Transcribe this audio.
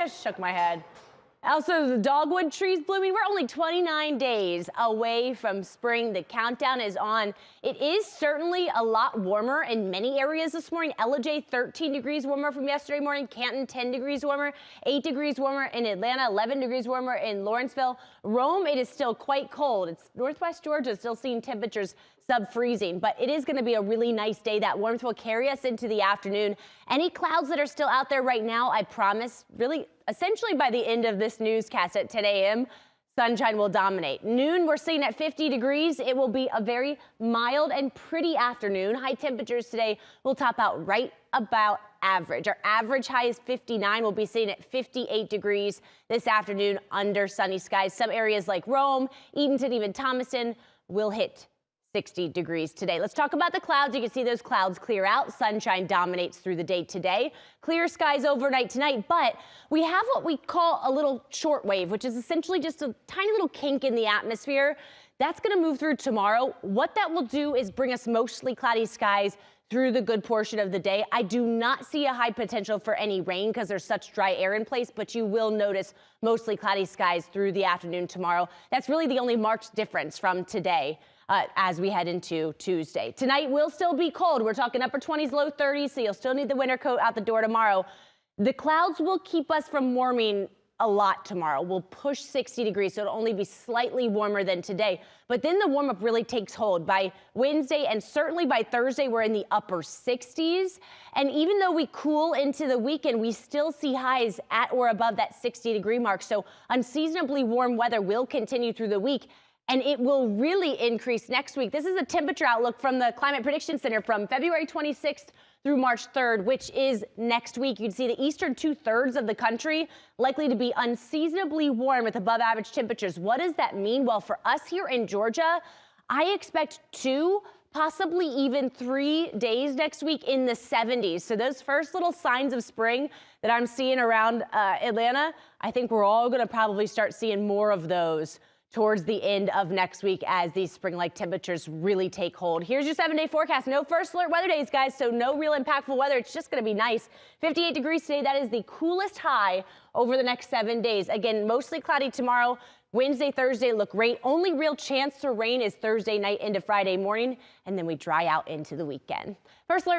Just shook my head. Also, the dogwood trees blooming. We're only 29 days away from spring. The countdown is on. It is certainly a lot warmer in many areas this morning. Ellijay, 13 degrees warmer from yesterday morning. Canton, 10 degrees warmer. 8 degrees warmer in Atlanta. 11 degrees warmer in Lawrenceville. Rome, it is still quite cold. It's northwest Georgia, still seeing temperatures sub-freezing, but it is going to be a really nice day. That warmth will carry us into the afternoon. Any clouds that are still out there right now, I promise, really essentially by the end of this newscast at 10 a.m., sunshine will dominate. Noon, we're seeing at 50 degrees. It will be a very mild and pretty afternoon. High temperatures today will top out right about average. Our average high is 59. We'll be seeing at 58 degrees this afternoon under sunny skies. Some areas like Rome, Edenton, even Thomaston will hit 60 degrees today. Let's talk about the clouds. You can see those clouds clear out. Sunshine dominates through the day today. Clear skies overnight tonight, but we have what we call a little short wave, which is essentially just a tiny little kink in the atmosphere. That's going to move through tomorrow. What that will do is bring us mostly cloudy skies through the good portion of the day. I do not see a high potential for any rain because there's such dry air in place, but you will notice mostly cloudy skies through the afternoon tomorrow. That's really the only marked difference from today. As we head into Tuesday. Tonight will still be cold. We're talking upper 20s, low 30s, so you'll still need the winter coat out the door tomorrow. The clouds will keep us from warming a lot tomorrow. We'll push 60 degrees, so it'll only be slightly warmer than today. But then the warm-up really takes hold. By Wednesday and certainly by Thursday, we're in the upper 60s. And even though we cool into the weekend, we still see highs at or above that 60-degree mark. So unseasonably warm weather will continue through the week. And it will really increase next week. This is a temperature outlook from the Climate Prediction Center from February 26th through March 3rd, which is next week. You'd see the eastern 2/3 of the country likely to be unseasonably warm with above average temperatures. What does that mean? Well, for us here in Georgia, I expect 2, possibly even 3 days next week in the 70s. So those first little signs of spring that I'm seeing around Atlanta, I think we're all going to probably start seeing more of those towards the end of next week as these spring-like temperatures really take hold. Here's your 7-day forecast. No first alert weather days, guys, so no real impactful weather. It's just going to be nice. 58 degrees today. That is the coolest high over the next 7 days. Again, mostly cloudy tomorrow. Wednesday, Thursday look great. Only real chance to rain is Thursday night into Friday morning, and then we dry out into the weekend. First alert.